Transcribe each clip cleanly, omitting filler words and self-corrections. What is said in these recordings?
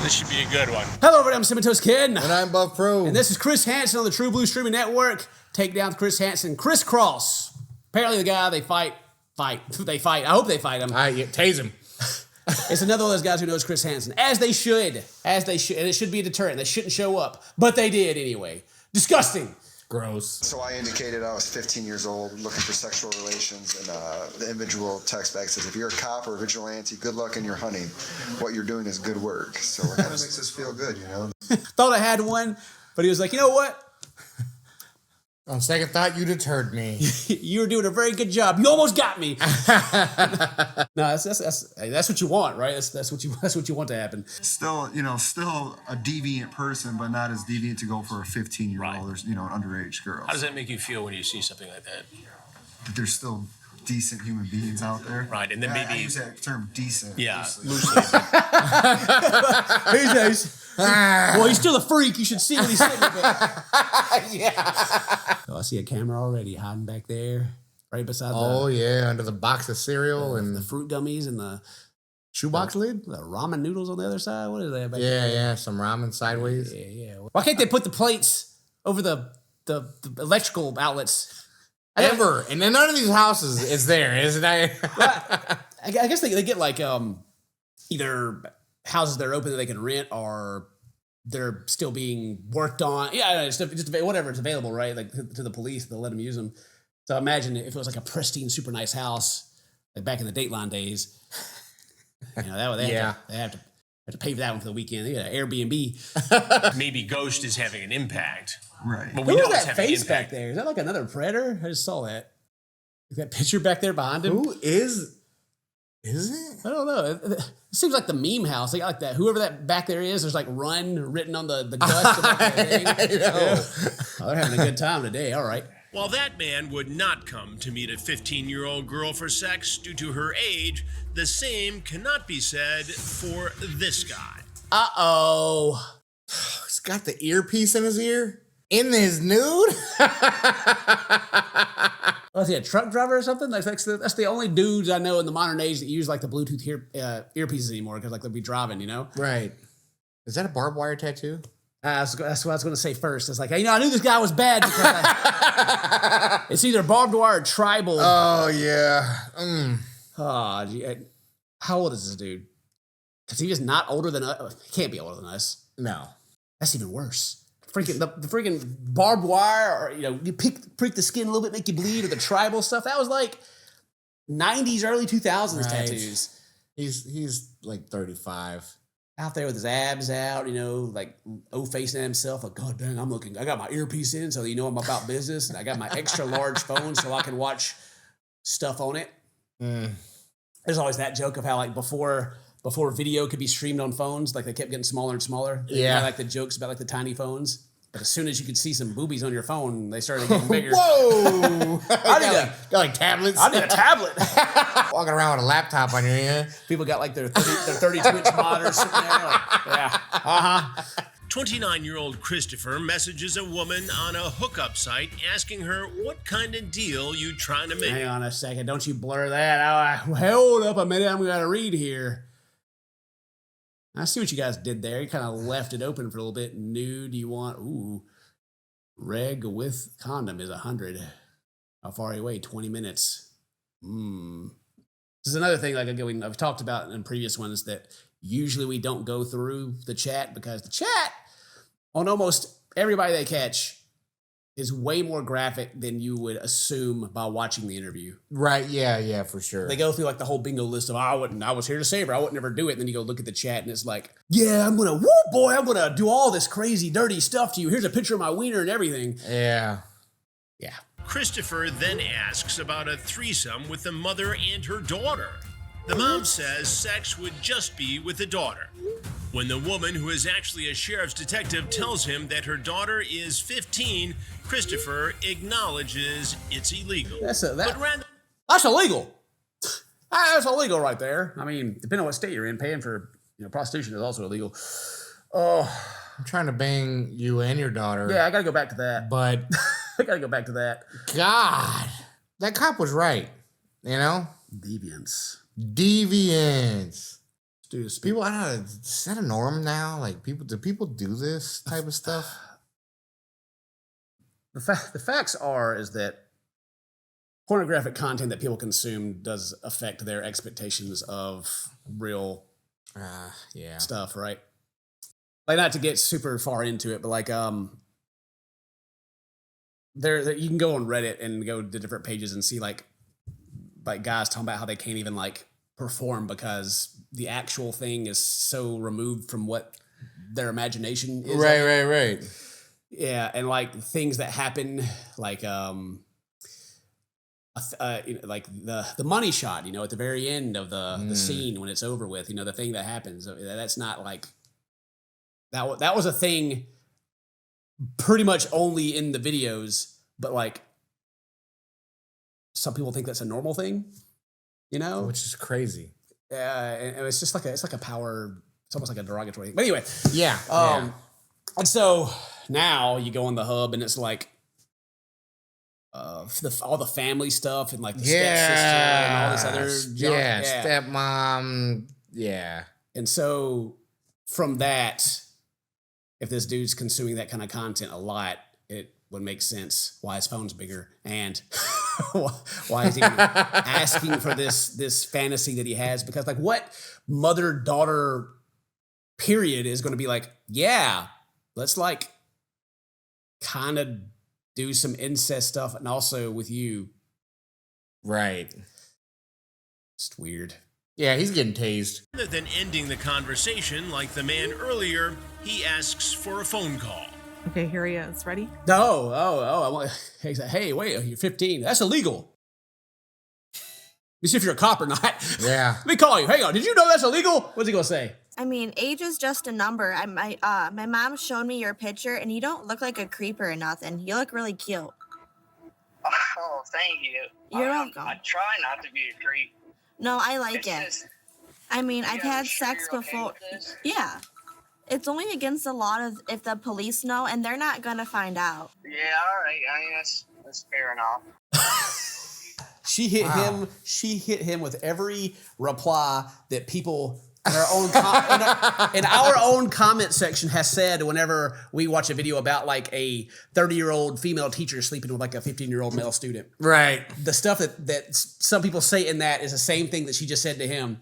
This should be a good one. Hello, everybody. I'm CinnamonToastKen. And I'm Buff Pro. And this is Chris Hansen on the True Blue Streaming Network. Takedown with Chris Hansen. Crisscross. Apparently the guy they fight. They fight. I hope they fight him. Tase him. It's another one of those guys who knows Chris Hansen. As they should. And it should be a deterrent. They shouldn't show up. But they did anyway. Disgusting. Gross. So I indicated I was 15 years old, looking for sexual relations, and the individual text back says, if you're a cop or a vigilante, good luck in your hunting. What you're doing is good work. So it kind of makes us feel good, you know? Thought I had one, but he was like, you know what? On second thought, you deterred me. You were doing a very good job. You almost got me. No, that's what you want, right? That's what you want to happen. Still a deviant person, but not as deviant to go for a 15-year-old or, an underage girl. How does that make you feel when you see something like that? That there's still decent human beings out there. Right, and then I maybe... use that term decent. Yeah, loosely. He's nice. Well, he's still a freak. You should see what he's sitting about. Yeah. Oh, I see a camera already hiding back there, right beside under the box of cereal and the fruit gummies and the shoebox lid. The ramen noodles on the other side. What is that back there? Yeah, some ramen sideways. Yeah. Why can't they put the plates over the electrical outlets? Ever. And then none of these houses is there, isn't it? I guess they get like either houses that are open that they can rent or they're still being worked on. Yeah, just whatever is available, right? Like to the police, they'll let them use them. So imagine if it was like a pristine, super nice house, like back in the Dateline days. They have to pay for that one for the weekend. They got an Airbnb. Maybe Ghost is having an impact. Right. But Who we know is it's that having face an back impact. there? Is that like another predator? I just saw that. Is that picture back there behind him? Who is it? I don't know. It seems like the meme house. They got like that. Whoever that back there is, there's like "run" written on the dust. Of the thing. I know. Yeah. Oh, they're having a good time today. All right. While that man would not come to meet a 15-year-old girl for sex due to her age, the same cannot be said for this guy. Uh-oh. He's got the earpiece in his ear? In his nude? Oh, is he a truck driver or something? That's the only dudes I know in the modern age that use like the Bluetooth earpieces anymore because like they'll be driving, you know? Right. Is that a barbed wire tattoo? That's what I was going to say first. It's like, I knew this guy was bad because it's either barbed wire or tribal. Oh, yeah. Oh, gee, how old is this dude? Because he was not older than us. He can't be older than us. No. That's even worse. The freaking barbed wire, or you prick the skin a little bit, make you bleed, or the tribal stuff. That was like 90s, early 2000s Right. tattoos. He's like 35. Out there with his abs out, like facing at himself. Like, God dang, I got my earpiece in, so I'm about business, and I got my extra large phone so I can watch stuff on it. There's always that joke of how like before video could be streamed on phones, like they kept getting smaller and smaller. Yeah. Like the jokes about like the tiny phones. But as soon as you could see some boobies on your phone, they started getting bigger. Whoa! got like tablets? I need a tablet. Walking around with a laptop on your hand. People got like their 32-inch monitors sitting there. Like, yeah. 29-year-old Christopher messages a woman on a hookup site asking her what kind of deal you trying to make. Hang on a second. Don't you blur that. Hold up a minute. I'm going to read here. I see what you guys did there. You kind of left it open for a little bit. Nude, you want, reg with condom is 100. How far away? 20 minutes. This is another thing like I've talked about in previous ones that usually we don't go through the chat because the chat on almost everybody they catch is way more graphic than you would assume by watching the interview. Right, yeah, for sure. They go through like the whole bingo list of, I was here to save her. I would never do it. And then you go look at the chat and it's like, yeah, I'm going to do all this crazy, dirty stuff to you. Here's a picture of my wiener and everything. Yeah. Yeah. Christopher then asks about a threesome with the mother and her daughter. The mom says sex would just be with the daughter. When the woman, who is actually a sheriff's detective, tells him that her daughter is 15, Christopher acknowledges it's illegal. That's illegal. That's illegal right there. I mean, depending on what state you're in, paying for prostitution is also illegal. Oh, I'm trying to bang you and your daughter. yeah, I got to go back to that. But I got to go back to that. God, that cop was right. Deviance. Dude, People, I don't know, is that a norm now? Like, do people do this type of stuff? The facts is that pornographic content that people consume does affect their expectations of real Yeah. stuff, right? Like, not to get super far into it, but like there you can go on Reddit and go to different pages and see like guys talking about how they can't even like perform because the actual thing is so removed from what their imagination is. Right. Yeah, and like things that happen, like like the money shot, at the very end of the scene when it's over with, the thing that happens. That's not like that was a thing pretty much only in the videos, but like some people think that's a normal thing, Which is crazy. And it's just like it's like a power. It's almost like a derogatory thing. But anyway, Yeah. And so now you go on the hub and it's like all the family stuff and like the stepsister and all this other junk. Yeah, stepmom. Yeah. And so from that, if this dude's consuming that kind of content a lot, it would make sense why his phone's bigger and why he's even asking for this fantasy that he has. Because like what mother-daughter period is going to be like, yeah, let's like kind of do some incest stuff and also with you. Right. Just weird. Yeah, he's getting tased. Rather than ending the conversation like the man earlier, he asks for a phone call. Okay, here he is. Ready? Oh, I want, hey, wait, you're 15. That's illegal. You see if you're a cop or not. Yeah. Let me call you. Hang on. Did you know that's illegal? What's he going to say? I mean, age is just a number. My mom showed me your picture, and you don't look like a creeper or nothing. You look really cute. Oh, thank you. You're welcome. I try not to be a creep. No, I like It's it. just- I mean, I've Yeah, had sure sex you're okay before. with this? Yeah. It's only against the law if the police know, and they're not going to find out. Yeah, all right. I mean, that's fair enough. She hit him. She hit him with every reply that people in our own in our own comment section has said whenever we watch a video about like a 30-year-old female teacher sleeping with like a 15-year-old male student. Right. The stuff that some people say in that is the same thing that she just said to him.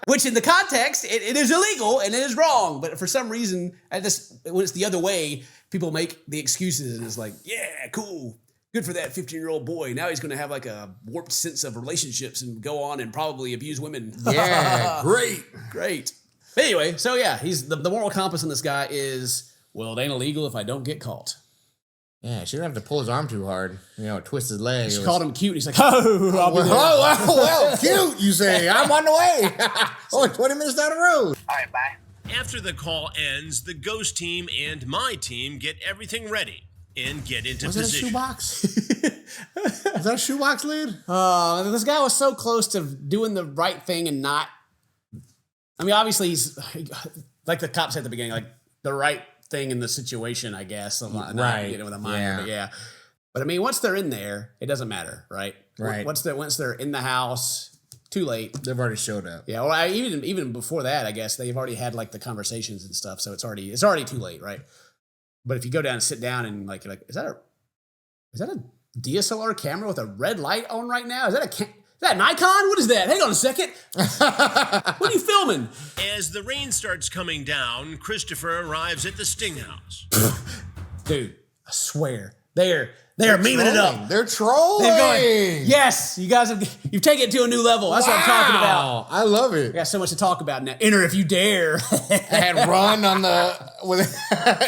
Which in the context, it is illegal and it is wrong. But for some reason, when it's the other way, people make the excuses and it's like, yeah, cool. Good for that 15-year-old boy. Now he's going to have like a warped sense of relationships and go on and probably abuse women. Yeah, Great. Anyway, so yeah, he's the moral compass in this guy is, well, it ain't illegal if I don't get caught. Yeah, she didn't have to pull his arm too hard. Twist his leg. She called him cute. And he's like, oh, I'll be there. Well, cute, you say. I'm on the way. Only 20 minutes down the road. All right, bye. After the call ends, the ghost team and my team get everything ready and get into Was that a position. shoebox? Was that a shoebox lid? This guy was so close to doing the right thing and not. I mean, obviously, he's like the cop said at the beginning, like the right thing in the situation, I guess. I'm not getting with a minor, but yeah. But I mean, once they're in there, it doesn't matter, right? Right. Once they're in the house, too late. They've already showed up. Yeah, or even before that, I guess they've already had like the conversations and stuff, so it's already too late, right? But if you go down and sit down and like is that a DSLR camera with a red light on right now? Is that a Nikon? What is that? Hang on a second. What are you filming? As the rain starts coming down, Christopher arrives at the Sting house. Dude, I swear. They're memeing it up. They're trolling. They're going, yes, you guys you've taken it to a new level. That's what I'm talking about. I love it. We got so much to talk about now. Enter if you dare. I had run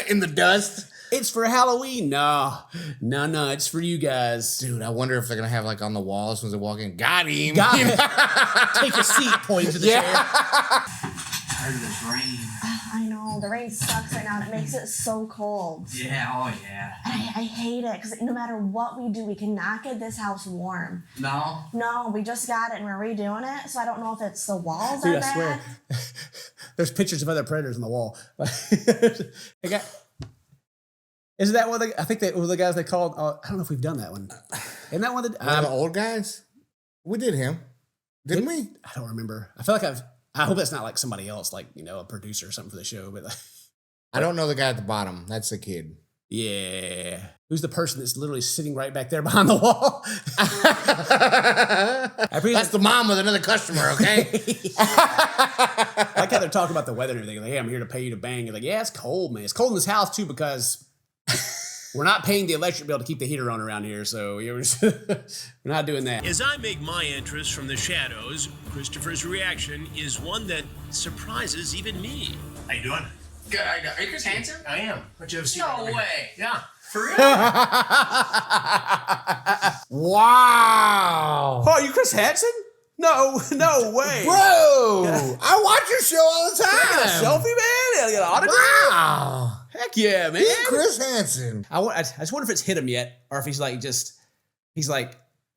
in the dust. It's for Halloween. No, it's for you guys. Dude, I wonder if they're gonna have like on the wall as soon as they walk in. Got him. Take a seat, pointing to the chair. Heard of this rain. I know. The rain sucks right now. It makes it so cold. Yeah, oh yeah. And I hate it because no matter what we do, we cannot get this house warm. No? No, we just got it and we're redoing it, so I don't know if it's the walls Dude, are I bad. swear. There's pictures of other predators on the wall. Isn't that one? I think that was the guys they called. I don't know if we've done that one. Isn't that one? One of the old guys? We did him. Didn't we? I don't remember. I feel like I hope that's not like somebody else, like, you know, a producer or something for the show. But I don't know the guy at the bottom. That's the kid. yeah. Who's the person that's literally sitting right back there behind the wall? That's the mom with another customer, okay? I like how they're talking about the weather and everything. Like, hey, I'm here to pay you to bang. You're like, yeah, it's cold, man. It's cold in this house, too, because we're not paying the electric bill to keep the heater on around here. So we're not doing that. As I make my entrance from the shadows, Christopher's reaction is one that surprises even me. How you doing? Good. Are you Chris Hansen? I am. What you ever seen? No way. Yeah. For real? Wow. Oh, are you Chris Hansen? No way. Bro, I watch your show all the Can I get a time. selfie, man? I get an autograph? Wow. Heck yeah, man. He's Chris Hansen. I just wonder if it's hit him yet, or if he's like,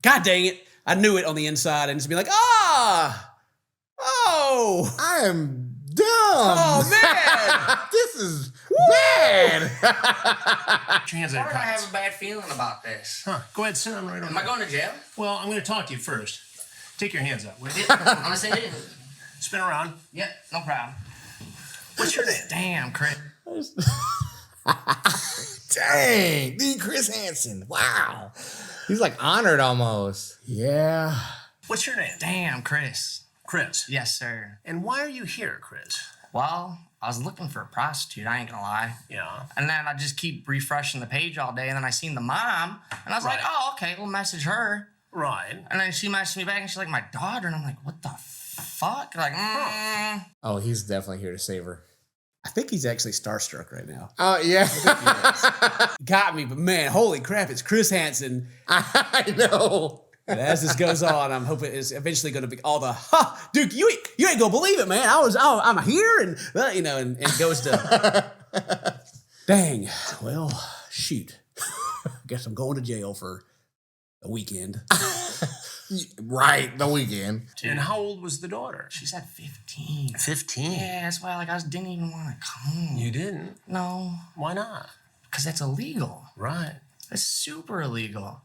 God dang it. I knew it on the inside, and just be like, oh. I am dumb. Oh, man. This is bad. Put your hands in Why your do I have pockets. a bad feeling about this? Huh. Go ahead, sit down right on. Am I going to jail? Well, I'm going to talk to you first. Take your hands up. Will you? I'm gonna say it. Spin around. Yeah, no problem. What's your name? Damn, Chris. Dang. The Chris Hansen. Wow. He's like honored almost. Yeah. What's your name? Damn, Chris. Chris. Yes, sir. And why are you here, Chris? Well, I was looking for a prostitute, I ain't gonna lie. Yeah. And then I just keep refreshing the page all day, and then I seen the mom, and I was like, Right. oh, okay, we'll message her. Right. And then she messaged me back, and she's like, my daughter, and I'm like, what the fuck? Like, Oh, he's definitely here to save her. I think he's actually starstruck right now. Oh, yeah. Got me, but man, holy crap, it's Chris Hansen. I know. And as this goes on, I'm hoping it's eventually going to be all the, dude, you ain't gonna believe it, man. I'm here, and you know, and goes to, dang. Well, shoot. Guess I'm going to jail for a weekend. Right, the weekend. And how old was the daughter? she's at 15. 15. Yeah, that's why, like, didn't even want to come. You didn't? No, Why not? because that's illegal. Right. That's super illegal.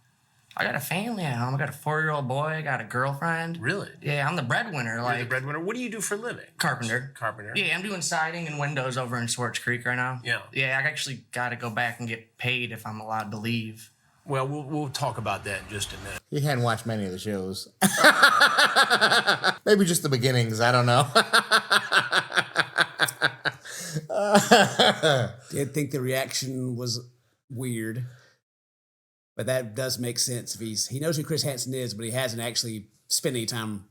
I got a family at home. I got a 4-year-old boy. I got a girlfriend. Really? Yeah, I'm the breadwinner. You're Like, the breadwinner. What do you do for a living? carpenter. Carpenter. Yeah, I'm doing siding and windows over in Swartz Creek right now. Yeah. Yeah, I actually got to go back and get paid if I'm allowed to leave. Well, we'll talk about that in just a minute. He hadn't watched many of the shows. Maybe just the beginnings. I don't know. Did think the reaction was weird, but that does make sense if he knows who Chris Hansen is, but he hasn't actually spent any time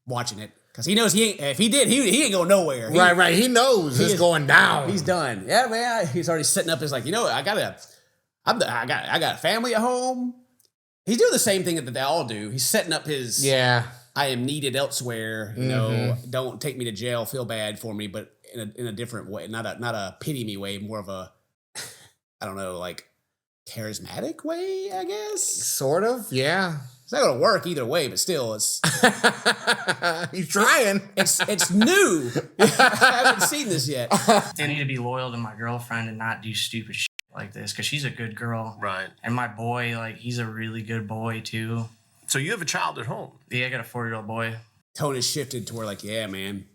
watching it because he knows if he did, he ain't going nowhere. Right. He knows it's going down. He's done. Yeah, man. He's already setting up his like, you know, I got a family at home. He's doing the same thing that they all do. He's setting up his I am needed elsewhere. You know, don't take me to jail. Feel bad for me, but in a different way, not a pity me way, more of a I don't know, like charismatic way, I guess. Sort of, yeah. It's not gonna work either way, but still, it's He's trying. it's new. I haven't seen this yet. I need to be loyal to my girlfriend and not do stupid shit like this because she's a good girl. Right. And my boy, like, he's a really good boy too. So you have a child at home. Yeah, I got a 4-year-old boy. Tone has shifted to where like, yeah, man,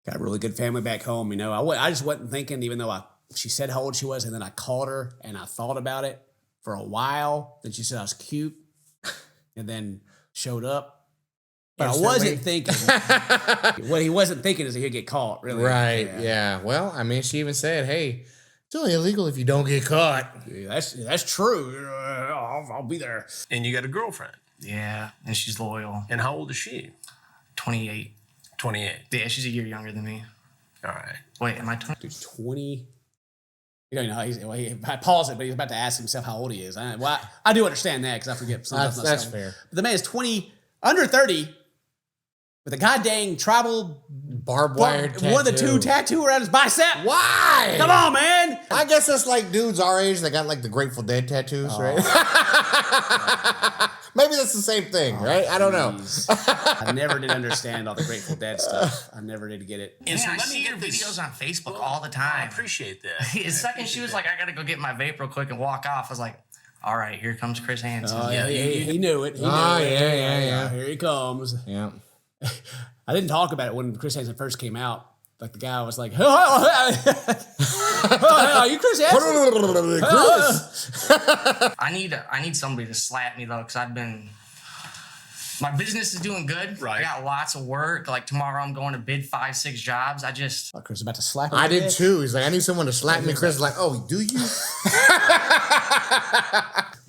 got a really good family back home. You know, I just wasn't thinking, even though she said how old she was, and then I called her and I thought about it for a while. Then she said I was cute, and then showed up. But I wasn't thinking. What he wasn't thinking is that he'd get caught. Really, Right, yeah. Well, I mean, she even said, hey, it's only illegal if you don't get caught. Yeah, that's true. I'll be there. And you got a girlfriend. Yeah, and she's loyal. And how old is she? 28. 28. Yeah, she's a year younger than me. All right. Wait, am I 20? Dude, 20. You don't know. I paused it, but he's about to ask himself how old he is. I do understand that because I forget sometimes. That's fair. But the man is 20, under 30, with a goddamn tribal Barbed wire tattoo. one of the two tattoo around his bicep. Why? Come on, man. I guess that's like dudes our age that got like the Grateful Dead tattoos, right? Maybe that's the same thing, right? I don't know. I never did understand all the Grateful Dead stuff. I never did get it. And so I let see me your get this. videos on Facebook Well, all the I time. appreciate that. The second she was like, I gotta go get my vape real quick and walk off, I was like, all right, here comes Chris Hansen. Oh, yeah, he knew it. He knew it. Yeah. Here he comes. Yeah. I didn't talk about it when Chris Hansen first came out. Like the guy was like, "Are you Chris Hansen?" Chris. I need somebody to slap me though, because my business is doing good. Right. I got lots of work. Like tomorrow, I'm going to bid 5-6 jobs. Chris is about to slap him. I did too. He's like, I need someone to slap me. Chris is like, oh, do you?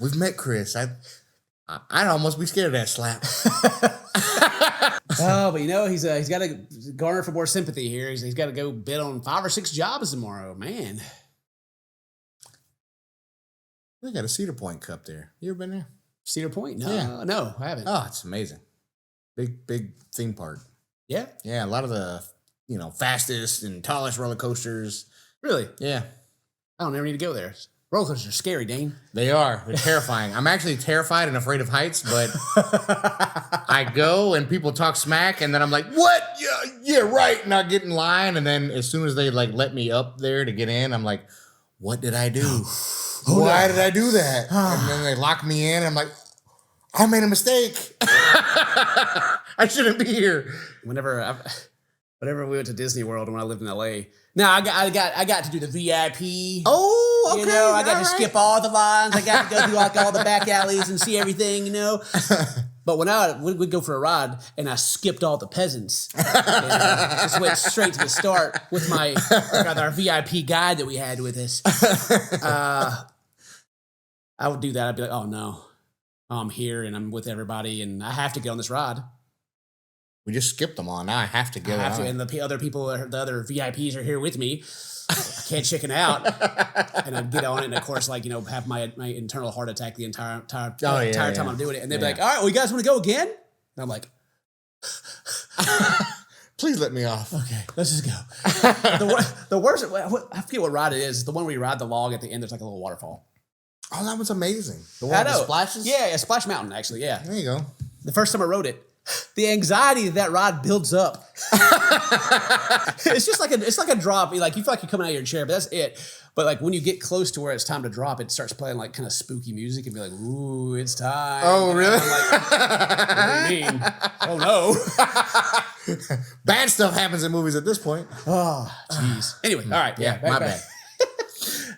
We've met Chris. I'd almost be scared of that slap. Oh, but he's got to garner for more sympathy here. He's got to go bid on 5 or 6 jobs tomorrow. Man, They got a Cedar Point Cup there. You ever been there? Cedar Point? No, Yeah. no, I haven't. Oh, it's amazing. Big theme park. Yeah, Yeah, a lot of the fastest and tallest roller coasters. really. Yeah, I don't ever need to go there. Roller coasters are scary, Dane. they are. They're terrifying. I'm actually terrified and afraid of heights, but I go and people talk smack, and then I'm like, "What? Yeah, right." And I get in line, and then as soon as they let me up there to get in, I'm like, "What did I do? Why did I do that?" And then they lock me in. And I'm like, "I made a mistake. I shouldn't be here." Whenever we went to Disney World when I lived in LA. Now I got to do the VIP. Oh, okay. I got to skip all the lines. I got to go through all the back alleys and see everything. But when we'd go for a ride and I skipped all the peasants, just went straight to the start with our VIP guide that we had with us. I would do that. I'd be like, oh no, I'm here and I'm with everybody and I have to get on this ride. We just skipped them all. Now I have to get on. And the other people, the other VIPs are here with me. I can't chicken out. And I'd get on it and, of course, have my internal heart attack the entire time I'm doing it. And they'd be like, all right, well, you guys want to go again? And I'm like, please let me off. Okay, let's just go. The worst, I forget what ride it is. The one where you ride the log at the end, there's like a little waterfall. Oh, that was amazing. The one with the splashes? Yeah, Splash Mountain, actually, yeah. There you go. The first time I rode it, the anxiety that ride builds up. It's like a drop. You feel like you're coming out of your chair, but that's it. But when you get close to where it's time to drop, it starts playing kind of spooky music and be like, ooh, it's time. Oh, really? I'm like, what do you mean? Oh no. Bad stuff happens in movies at this point. Oh, jeez. Anyway, all right. Yeah, my bad.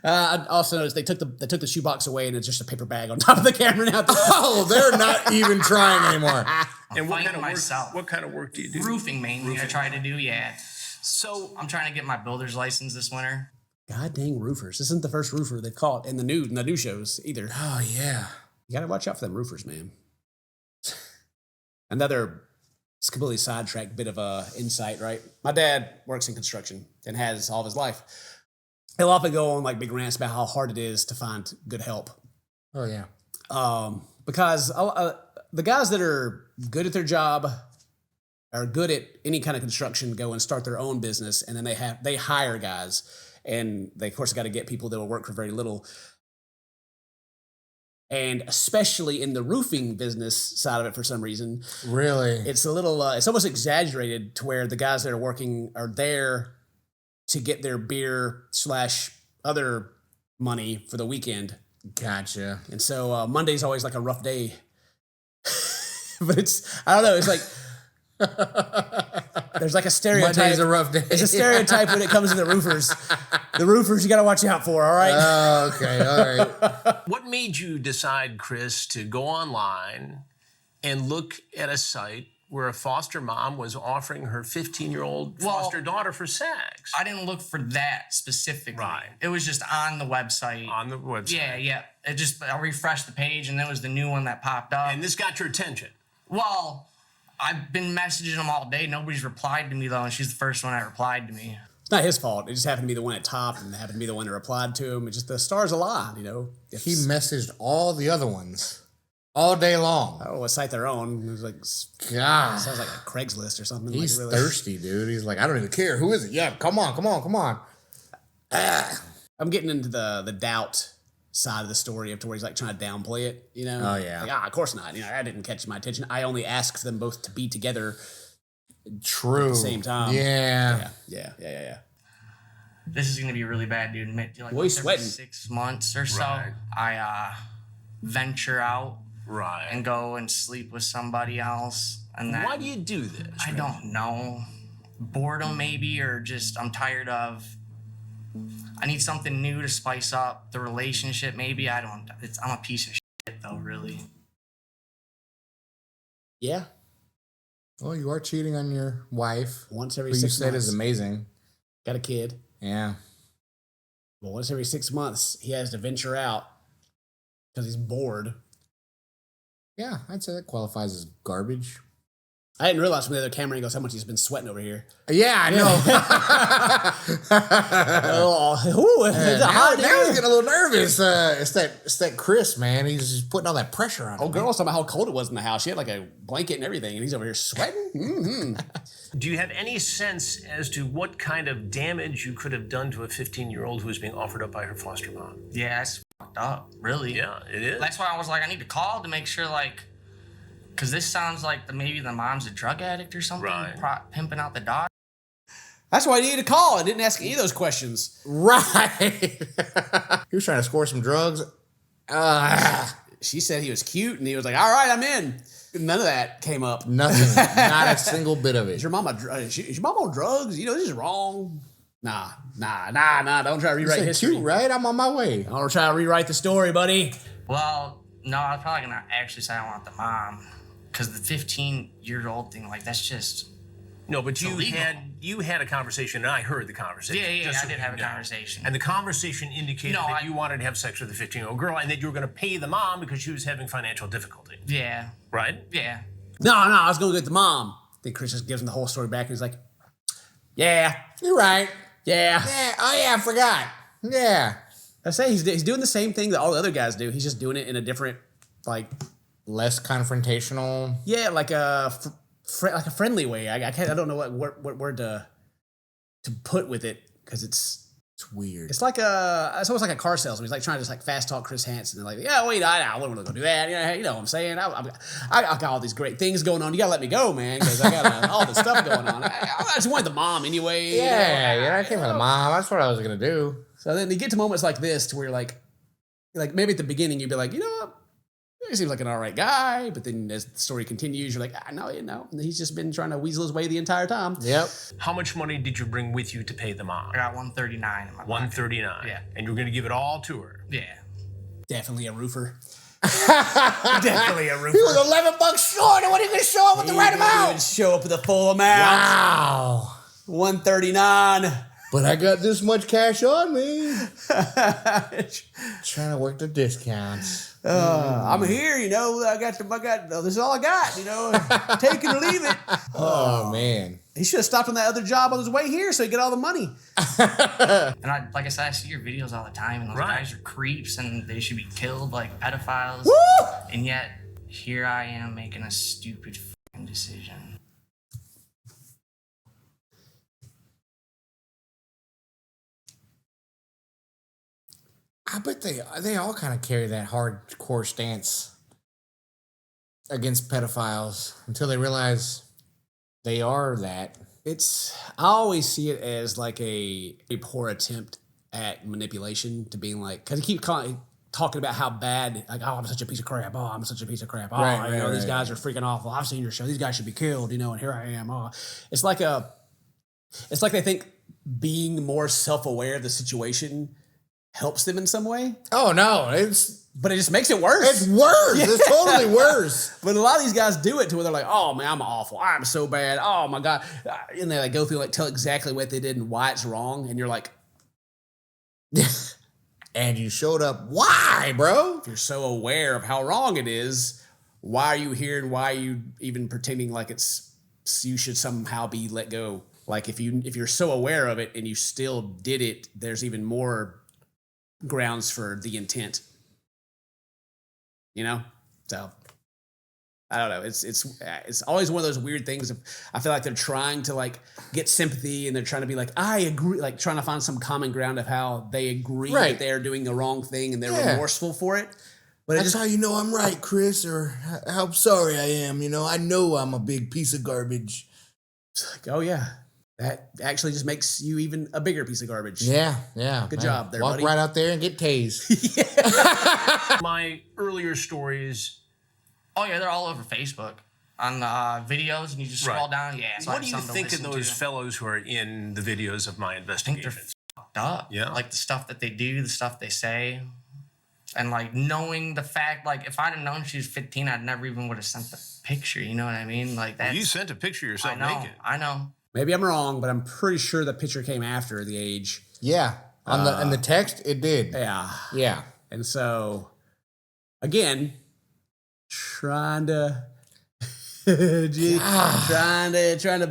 I also noticed they took the shoebox away and it's just a paper bag on top of the camera now. Oh, they're not even trying anymore. And what kind of work do you do? Roofing mainly. I try to do, yeah. So I'm trying to get my builder's license this winter. God dang roofers! This isn't the first roofer they've caught in the new shows either. Oh yeah, you gotta watch out for them roofers, man. Another completely sidetracked bit of insight, right? My dad works in construction and has all of his life. He'll often go on big rants about how hard it is to find good help. Oh yeah, because the guys that are good at their job are good at any kind of construction go and start their own business, and then they hire guys, and they of course got to get people that will work for very little. And especially in the roofing business side of it, for some reason, really, it's a little it's almost exaggerated to where the guys that are working are there to get their beer / other money for the weekend. Gotcha. And so Monday's always a rough day. But I don't know, it's there's a stereotype. Monday's a rough day. It's a stereotype when it comes to the roofers. The roofers you got to watch out for, all right? Oh, okay, all right. What made you decide, Chris, to go online and look at a site where a foster mom was offering her 15-year-old foster daughter for sex? I didn't look for that specifically. Right. It was just on the website. On the website. Yeah. I refreshed the page, and that was the new one that popped up. And this got your attention. Well, I've been messaging them all day. Nobody's replied to me, though, and she's the first one that replied to me. It's not his fault. It just happened to be the one at top and happened to be the one that replied to him. It's just the stars aligned, He messaged all the other ones all day long. I don't know what site they're on. It was God. Sounds like a Craigslist or something. He's really thirsty, dude. He's like, I don't even care. Who is it? Yeah, come on. I'm getting into the doubt side of the story of to where he's trying to downplay it, Oh, yeah. of course not. That didn't catch my attention. I only asked them both to be together. True. At the same time. Yeah. Yeah. This is going to be really bad, dude. Boy, once every sweating. 6 months or so, Right. venture out Right. and go and sleep with somebody else. And then, Why do you do this? I don't know. Boredom maybe, or just I'm tired of. I need something new to spice up the relationship. Maybe I'm a piece of shit though, really. Yeah. Well, you are cheating on your wife. Once every who 6 you months. said is amazing. Got a kid. Yeah. Well, once every 6 months, he has to venture out because he's bored. Yeah, I'd say that qualifies as garbage. I didn't realize from the other camera angles how much he's been sweating over here. Yeah, I know. It's a hot now he's day. getting a little nervous. It's that Chris, man. He's just putting all that pressure on him. Oh, girl was talking about how cold it was in the house. She had like a blanket and everything, and he's over here sweating. Mm-hmm. Do you have any sense as to what kind of damage you could have done to a 15-year-old who was being offered up by her foster mom? Yeah, it's fucked up, really. Yeah, it is. That's why I was like, I need to call to make sure, like, because this sounds like maybe the mom's a drug addict or something, Right. Pimping out the daughter. That's why I needed to call. I didn't ask any of those questions. Right. He was trying to score some drugs. She said he was cute, and he was like, all right, I'm in. None of that came up. Nothing. Not a single bit of it. Is your mom is your mom on drugs? You know, this is wrong. Nah. Don't try to rewrite Said history. cute, right? I'm on my way. Don't try to rewrite the story, buddy. Well, no, I'm probably going to actually say I want the mom. Because the 15-year-old thing, like, that's just... No, but illegal. you had a conversation, and I heard the conversation. Yeah, just I so did you have a know. conversation. And the conversation indicated that you wanted to have sex with a 15-year-old girl, and that you were going to pay the mom because she was having financial difficulty. Yeah. Right? Yeah. No, I was going to get the mom. Then Chris just gives him the whole story back, and he's like, yeah. You're right. Yeah. Yeah. Oh, yeah, I forgot. Yeah. I say he's doing the same thing that all the other guys do. He's just doing it in a different, like... Less confrontational. Yeah, like a friendly way. I don't know what word to put with it, because it's weird. It's like it's almost like a car salesman. He's like trying to just like fast talk Chris Hansen. And like, yeah, wait, I wouldn't want to go do that. You know what I'm saying? I got all these great things going on. You gotta let me go, man, because I got all this stuff going on. I just wanted the mom anyway. Yeah, I came from the mom. That's what I was gonna do. So then you get to moments like this to where you're like maybe at the beginning you'd be like, you know what? He seems like an all right guy, but then as the story continues, you're like, no. He's just been trying to weasel his way the entire time. Yep. How much money did you bring with you to pay the mom? I got $139 in my pocket. $139. Yeah. And you were going to give it all to her. Yeah. Definitely a roofer. Definitely a roofer. He was $11 short, and what are you gonna show up with the right He amount? would show up with the full amount. Wow. $139. But I got this much cash on me. Trying to work the discounts. I'm here, I got this is all I got, take it or leave it. Oh man. He should have stopped on that other job on his way here so he get all the money. And like I said, I see your videos all the time, and those guys are creeps, and they should be killed like pedophiles. Woo! And yet, here I am making a stupid fucking decision. I bet they all kind of carry that hardcore stance against pedophiles until they realize they are that. I always see it as like a poor attempt at manipulation, to being like, because he keep talking about how bad, like, oh, I'm such a piece of crap. Oh, I'm such a piece of crap. Oh, Right, these guys are freaking awful. I've seen your show. These guys should be killed, and here I am. Oh, it's like they think being more self-aware of the situation helps them in some way. Oh no, But it just makes it worse. It's worse. Yeah. It's totally worse. But a lot of these guys do it to where they're like, oh man, I'm awful. I'm so bad. Oh my God. And they like go through, like, tell exactly what they did and why it's wrong. And you're like, and you showed up. Why, bro? if you're so aware of how wrong it is, why are you here, and why are you even pretending like you should somehow be let go? Like if you're so aware of it and you still did it, there's even more grounds for the intent. So I don't know. It's always one of those weird things. I feel like they're trying to like get sympathy, and they're trying to be like, I agree, like trying to find some common ground of how they agree that they're doing the wrong thing and they're remorseful for it. But that's how you know I'm right, Chris, or how sorry I am. I know I'm a big piece of garbage. It's like, oh yeah, That actually just makes you even a bigger piece of garbage. Yeah. Good job there, Walk buddy. right out there and get tased. My earlier stories. Oh yeah, they're all over Facebook on videos, and you just scroll Right. down. Yeah. So I What do have you something to think of listen those to. fellows who are in the videos of my I think they're investigations? fucked up. Yeah. Like the stuff that they do, the stuff they say, and like knowing the fact, like if I'd have known she was 15, I'd never even would have sent the picture. You know what I mean? Like that. You sent a picture of yourself naked. I know. Maybe I'm wrong, but I'm pretty sure the picture came after the age. Yeah. In the text, it did. Yeah. Yeah. And so, again, trying to be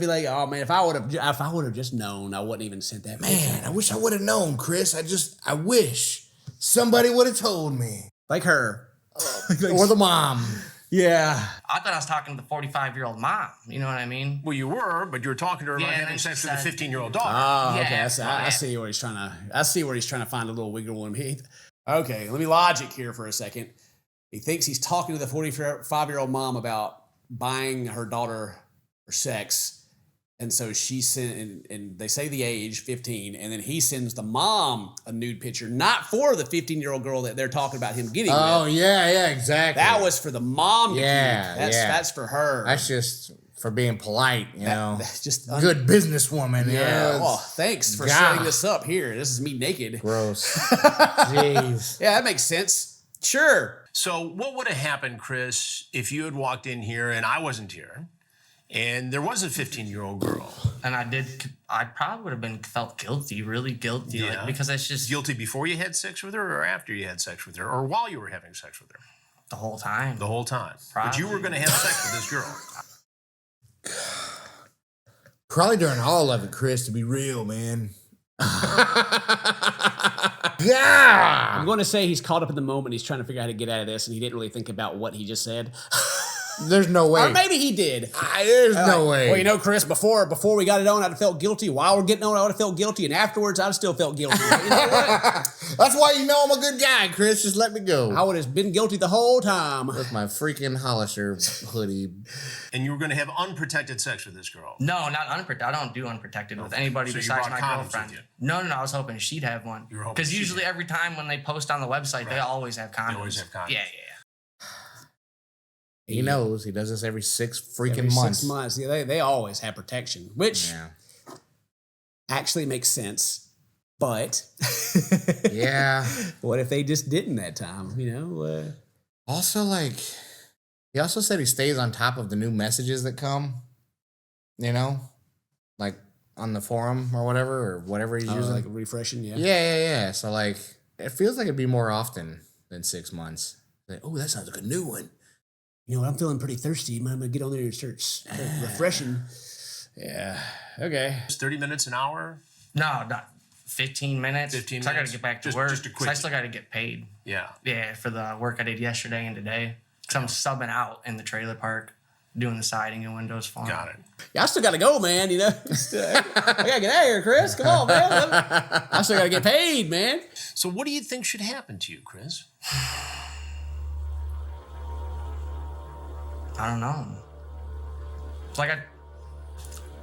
like, oh man, if I would have just known, I wouldn't even sent that picture. Man, I wish I would have known, Chris. I wish somebody would have told me. Like her. Or the mom. Yeah. I thought I was talking to the 45-year-old mom. You know what I mean? Well, you were, but you were talking to her about Yeah, having and sex she with a said- 15-year-old daughter. Oh, Yeah, okay. I see where he's trying to. I see where he's trying to find a little wiggle room. Okay, let me logic here for a second. He thinks he's talking to the 45-year-old mom about buying her daughter for sex, and so she sent, and they say the age 15, and then he sends the mom a nude picture, not for the 15-year-old girl that they're talking about him getting Oh, with. yeah, exactly. That was for the mom to Yeah, keep. That's for her. That's just for being polite, you know. That's just Good businesswoman. Yeah. Yeah. Oh, thanks for God. setting this up here. This is me naked. Gross. Jeez. Yeah, that makes sense. Sure. So what would have happened, Chris, if you had walked in here and I wasn't here, and there was a 15-year-old girl? And I probably would have felt guilty, really guilty, Yeah. like, because it's just Guilty before you had sex with her, or after you had sex with her, or while you were having sex with her? the whole time. The whole time. But you were going to have sex with this girl. Probably during all of it, Chris, to be real, man. Yeah. I'm going to say he's caught up in the moment. He's trying to figure out how to get out of this, and he didn't really think about what he just said. There's no way. Or maybe he did. There's no way. Well, you know, Chris, before we got it on, I'd have felt guilty. While we're getting on, I would have felt guilty. And afterwards, I'd have still felt guilty. You know what? That's why you know I'm a good guy, Chris. Just let me go. I would have been guilty the whole time. With my freaking Hollister hoodie. And you were going to have unprotected sex with this girl. No, not unprotected. I don't do unprotected with anybody So you besides brought my condoms girlfriend. with you? No. I was hoping she'd have one. You were hoping Because she'd usually have- every time when they post on the website, they Right. always have condoms. They always have condoms. Yeah. He knows. He does this every 6 freaking Every months. 6 months. Yeah, they always have protection, which Yeah. actually makes sense. But Yeah. what if they just didn't that time? You know? Also, like, he also said he stays on top of the new messages that come, you know, like on the forum or whatever he's using. like refreshing, yeah. Yeah. So, like, it feels like it'd be more often than 6 months. Like, oh, that sounds like a new one. You know what? I'm feeling pretty thirsty. I'm gonna get on there and start refreshing. Yeah. Okay. It's 30 minutes an hour? No, not 15 minutes. 15 'Cause I got to minutes? get back to Just- work. just a 'Cause quick- I still got to get paid. Yeah. Yeah, for the work I did yesterday and today. Because I'm subbing out in the trailer park, doing the siding and windows for 'em. Got it. Yeah, I still gotta go, man. You know, I gotta get out of here, Chris. Come on, man. I still gotta get paid, man. So what do you think should happen to you, Chris? I don't know. It's like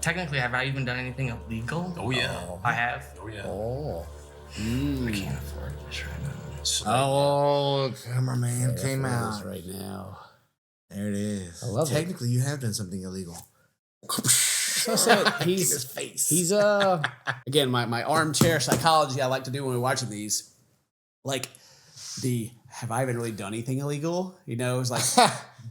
technically, have I even done anything illegal? Oh, yeah. I have. Oh, yeah. Oh. I can't afford this right now. So, Oh, cameraman came There it out. is right now. There it is. I love it. Technically, you have done something illegal. So I said His face. he's again my armchair psychology I like to do when we're watching these. Like have I even really done anything illegal? You know, it's like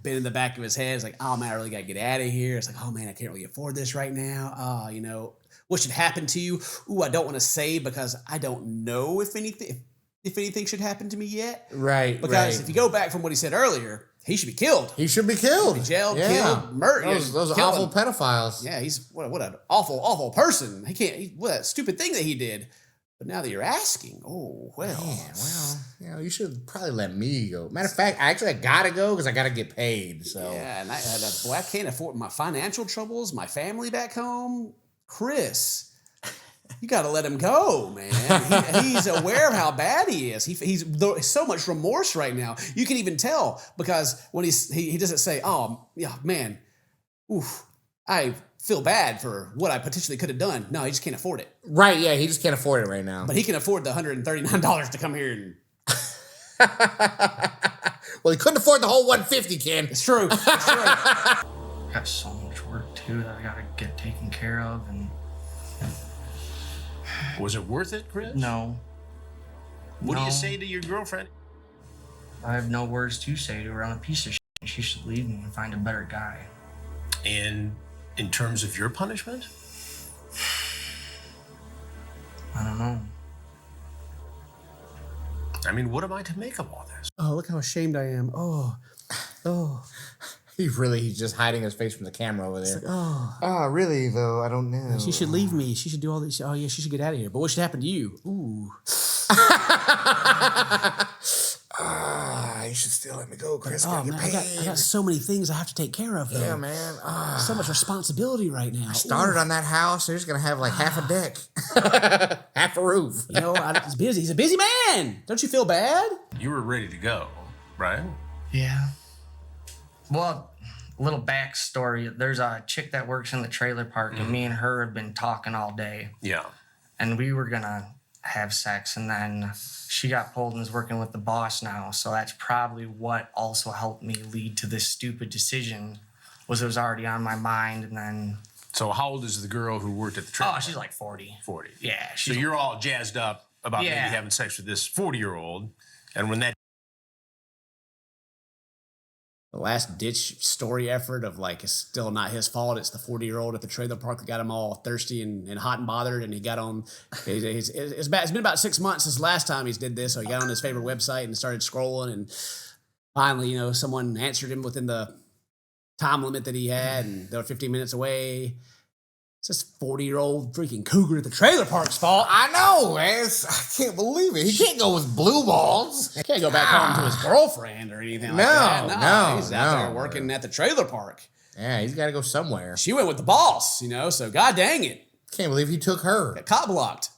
been in the back of his head. It's like, oh man, I really gotta get out of here. It's like, oh man, I can't really afford this right now. Oh, you know, what should happen to you? Ooh, I don't want to say because I don't know if anything should happen to me yet. Right. Because right. if you go back from what he said earlier, he should be killed. He should be killed. Be jailed, killed, murdered. Those killing. awful pedophiles. Yeah, he's what an awful person. What a stupid thing that he did. But now that you're asking, oh well. Man, well, you know, you should probably let me go. Matter of fact, I gotta go because I gotta get paid. So Yeah, and I can't afford my financial troubles, my family back home. Chris, you got to let him go, man. He's aware of how bad he is. He's so much remorse right now. You can even tell because when he doesn't say, "Oh, yeah, man, oof, I feel bad for what I potentially could have done. No, he just can't afford it. Right, yeah, he just can't afford it right now. But he can afford the $139 to come here and... Well, he couldn't afford the whole 150, Ken. It's true. It's true. Got so much work too that I gotta get taken care of, and Was it worth it, Chris? no. What do No. you say to your girlfriend? I have no words to say to her. I'm a piece of shit. She should leave me and find a better guy. And in terms of your punishment? I don't know. I mean, what am I to make of all this? Oh, look how ashamed I am. Oh. He's just hiding his face from the camera over there. Oh. Really, though? I don't know. She should leave me. She should do all this. Oh, yeah, she should get out of here. But what should happen to you? Ooh. You should still let me go, Chris. Oh, man, I got so many things I have to take care of, though. Yeah, man. So much responsibility right now. Started on that house. They're just going to have like half a deck. Half a roof. You know, he's busy. He's a busy man. Don't you feel bad? You were ready to go, right? Yeah. Well, a little backstory. There's a chick that works in the trailer park, and me and her have been talking all day. Yeah. And we were gonna have sex, and then she got pulled and is working with the boss now. So that's probably what also helped me lead to this stupid decision. Was it was already on my mind, and then. So how old is the girl who worked at the trailer? Oh, she's like 40. 40. Yeah. So She's you're all jazzed up about Yeah. maybe having sex with this 40-year-old, and when that The last ditch story effort of like, it's still not his fault. It's the 40-year-old at the trailer park that got him all thirsty and hot and bothered. And he got on, it's been about 6 months since last time he's did this. So he got on his favorite website and started scrolling. And finally, you know, someone answered him within the time limit that he had. And they were 15 minutes away. It's this 40-year-old freaking cougar at the trailer park's fault. I know, man. I can't believe it. He can't go with blue balls. He can't go back home to his girlfriend or anything like that. No, He's out there no. working at the trailer park. Yeah, he's got to go somewhere. She went with the boss, you know, so god dang it. Can't believe he took her. Got cop blocked.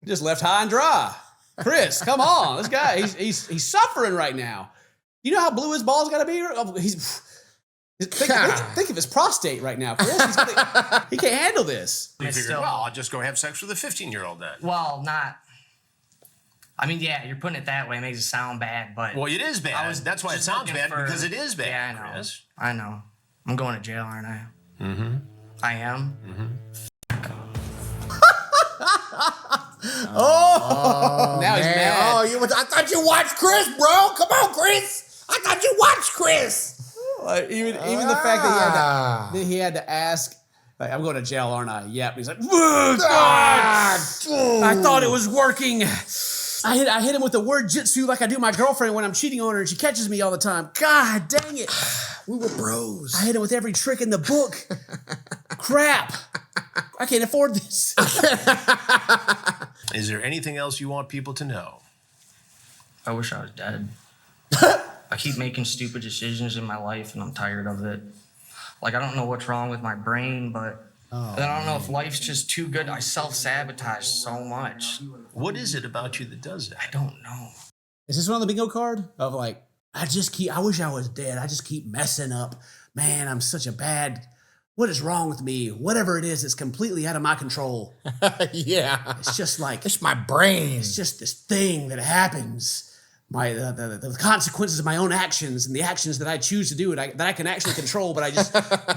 Just left high and dry. Chris, come on. This guy, he's suffering right now. You know how blue his balls got to be? Oh, think of his prostate right now, Chris. He can't handle this. you It's figured, still- well, I'll just go have sex with a 15-year-old then. Well, not. I mean, yeah, you're putting it that way. It makes it sound bad, but. Well, it is bad. That's why it just sounds looking bad, for- because it is bad, Yeah, I know. Chris. I know. I'm going to jail, aren't I? Mm-hmm. I am? Now he's mad. Oh, I thought you watched Chris, bro. Come on, Chris. I thought you watched Chris. Even the fact that he had to ask, like, I'm going to jail, aren't I? Yep. He's like, "Ugh, God, I thought it was working. I hit him with the word jitsu like I do my girlfriend when I'm cheating on her and she catches me all the time. God dang it. We were bros. I hit him with every trick in the book. Crap. I can't afford this. Is there anything else you want people to know? I wish I was dead. I keep making stupid decisions in my life, and I'm tired of it. Like, I don't know what's wrong with my brain, but then I don't know if life's just too good. I self-sabotage so much. What is it about you that does that? I don't know. Is this one on the bingo card of like, I wish I was dead. I just keep messing up. Man, I'm such a bad, what is wrong with me? Whatever it is, it's completely out of my control. Yeah. It's just like, It's my brain. it's just this thing that happens. The consequences of my own actions and the actions that I choose to do that I can actually control, but I just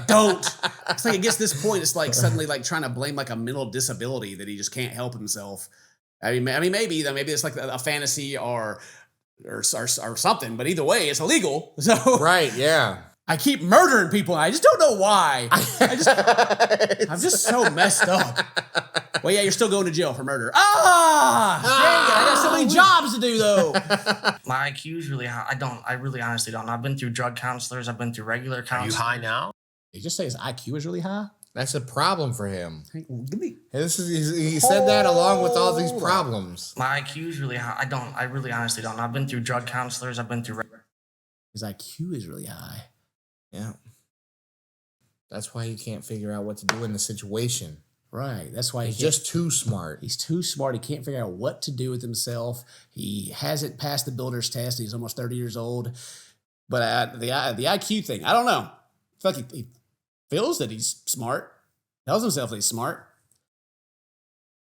don't. It's like it gets to this point, it's like suddenly like trying to blame like a mental disability that he just can't help himself. I mean, maybe it's like a fantasy or something, but either way, it's illegal. So Right, yeah. I keep murdering people. And I just don't know why. I'm just so messed up. Well, yeah, you're still going to jail for murder. Dang it, I got so many jobs to do though. My IQ is really high. I really honestly don't know. I've been through drug counselors. I've been through regular Are you counselors. high now? Did you just say his IQ is really high? That's a problem for him. Give me. He said that along with all these problems. My IQ is really high. I really honestly don't know. I've been through drug counselors. I've been through. His IQ is really high. Yeah. That's why he can't figure out what to do in the situation. Right. That's why He's just too smart. He's too smart. He can't figure out what to do with himself. He hasn't passed the builder's test. He's almost 30 years old. But the IQ thing, I don't know. I feel like he feels that he's smart, tells himself that he's smart.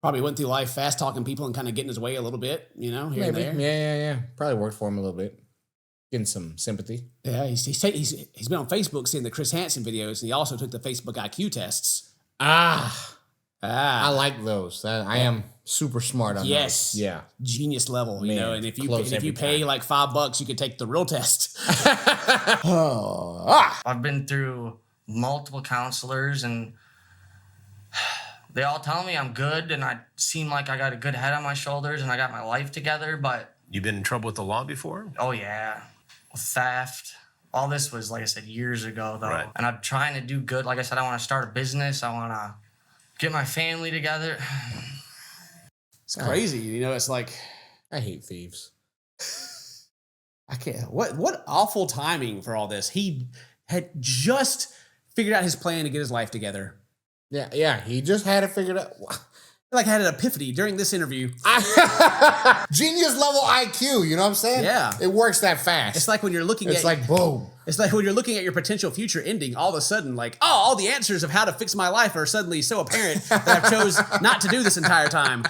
Probably went through life fast talking people and kind of getting his way a little bit, you know, here Maybe. and there. Yeah. Probably worked for him a little bit. Getting some sympathy. Yeah, he's been on Facebook seeing the Chris Hansen videos, and he also took the Facebook IQ tests. I like those. I am super smart on yes, those. Yeah. Genius level, you Man, know. And if you every pay time. like $5, you can take the real test. I've been through multiple counselors, and they all tell me I'm good, and I seem like I got a good head on my shoulders, and I got my life together. But You've been in trouble with the law before? oh yeah, theft. All this was, like I said, years ago though. Right. And I'm trying to do good. Like I said, I want to start a business. I want to get my family together. It's crazy, you know. It's like I hate thieves. I can't. What awful timing for all this. He had just figured out his plan to get his life together. Yeah. He just had it figured out. Like I had an epiphany during this interview. Genius level IQ, you know what I'm saying? Yeah. It works that fast. It's like when you're looking It's like boom. It's like when you're looking at your potential future ending, all of a sudden, like, oh, all the answers of how to fix my life are suddenly so apparent that I've chose not to do this entire time.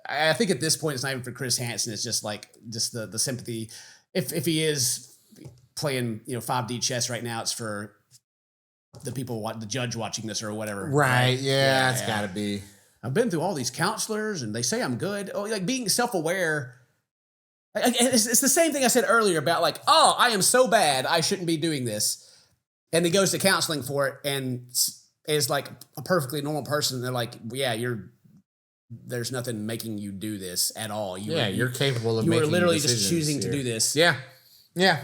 I think at this point, it's not even for Chris Hansen. It's just like the sympathy. If he is playing 5D chess right now, it's for the people, the judge watching this or whatever. Right? Yeah, it's yeah. got to be. I've been through all these counselors, and they say I'm good. Oh, like being self-aware. It's the same thing I said earlier about like, oh, I am so bad, I shouldn't be doing this. And he goes to counseling for it and is like a perfectly normal person. And they're like, yeah, there's nothing making you do this at all. You're capable of you making were literally decisions just choosing here. to do this. Yeah,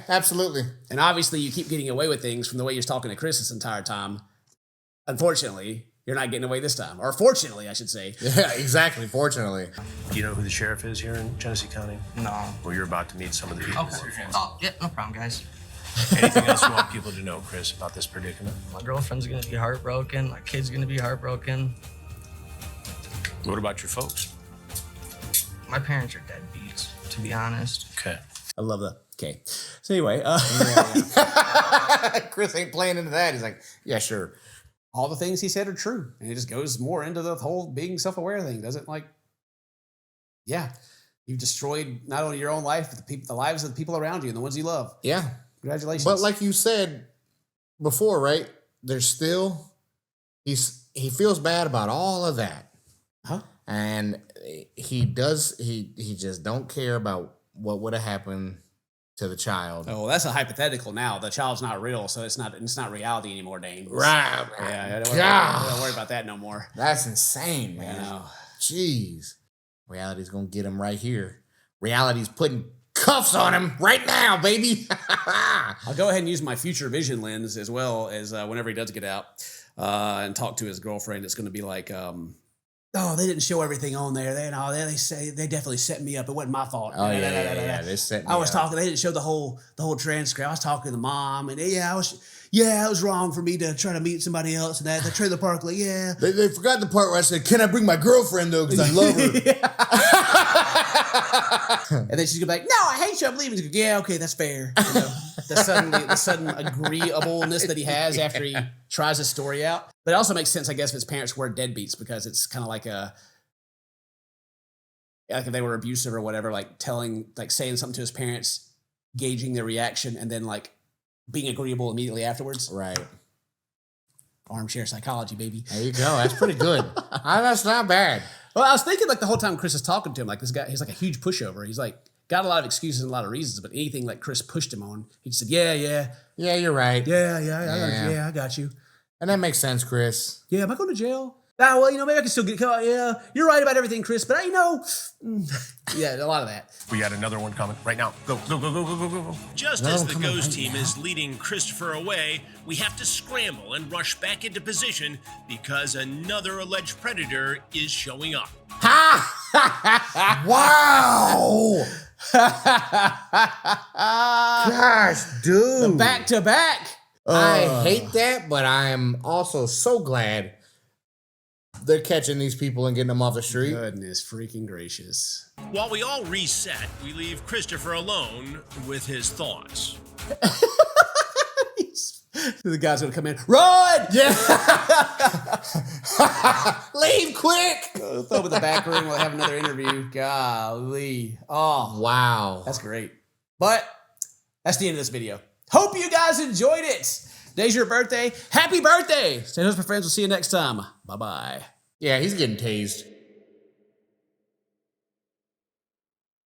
absolutely. And obviously you keep getting away with things from the way you're talking to Chris this entire time. Unfortunately, you're not getting away this time. Or fortunately, I should say. Yeah, exactly. Fortunately. Do you know who the sheriff is here in Genesee County? No. Well, you're about to meet some of the people. Oh, yeah, no problem, guys. Anything else you want people to know, Chris, about this predicament? My girlfriend's gonna be heartbroken. My kid's gonna be heartbroken. What about your folks? My parents are deadbeats, to be honest. Okay. I love that. Okay. So anyway, Chris ain't playing into that. He's like, yeah, sure. all the things he said are true. And it just goes more into the whole being self-aware thing. Doesn't like, yeah, you've destroyed not only your own life, but the lives of the people around you and the ones you love. Yeah. Congratulations. But like you said before, right? There's still, he feels bad about all of that. Huh? And he just don't care about what would have happened to the child. Oh, well, that's a hypothetical now. The child's not real, so it's not reality anymore, Dane. Right. Yeah, I don't worry about that no more. That's insane, man. I know. Jeez. Reality's gonna get him right here. Reality's putting cuffs on him right now, baby. I'll go ahead and use my future vision lens as well as whenever he does get out and talk to his girlfriend. It's going to be like, oh, they didn't show everything on there. They say they definitely set me up. It wasn't my fault. Oh yeah. They set me I was up. talking. They didn't show the whole transcript. I was talking to the mom, and it was wrong for me to try to meet somebody else. And that the trailer park, like, yeah. They forgot the part where I said, "Can I bring my girlfriend though? Because I love her." And then she's gonna be like, "No, I hate you. I'm leaving." She's like, yeah, okay, that's fair. You know, the sudden agreeableness that he has after he tries his story out. But it also makes sense, I guess, if his parents were deadbeats, because it's kind of like if they were abusive or whatever, like saying something to his parents, gauging their reaction, and then like being agreeable immediately afterwards. Right. Armchair psychology, baby. There you go. That's pretty good. That's not bad. Well, I was thinking like the whole time Chris is talking to him, like this guy, he's like a huge pushover. He's like got a lot of excuses and a lot of reasons, but anything like Chris pushed him on, he just said, yeah, You're right. I got you. And that makes sense, Chris. Yeah, am I going to jail? Ah, well, maybe I can still get caught. Yeah, you're right about everything, Chris, but yeah, a lot of that. We got another one coming right now. Go. Just as the Ghost team is leading Christopher away, we have to scramble and rush back into position because another alleged predator is showing up. Wow. Gosh, dude. Back to back. I hate that, but I am also so glad they're catching these people and getting them off the street. Goodness freaking gracious. While we all reset, we leave Christopher alone with his thoughts. The guy's gonna come in. Run! Yeah. Leave quick. Throw him in the back room. We'll have another interview. Golly. Oh, Wow. that's great. But that's the end of this video. Hope you guys enjoyed it. Today's your birthday. Happy birthday. Stay close, my friends. We'll see you next time. Bye-bye. Yeah, he's getting tased.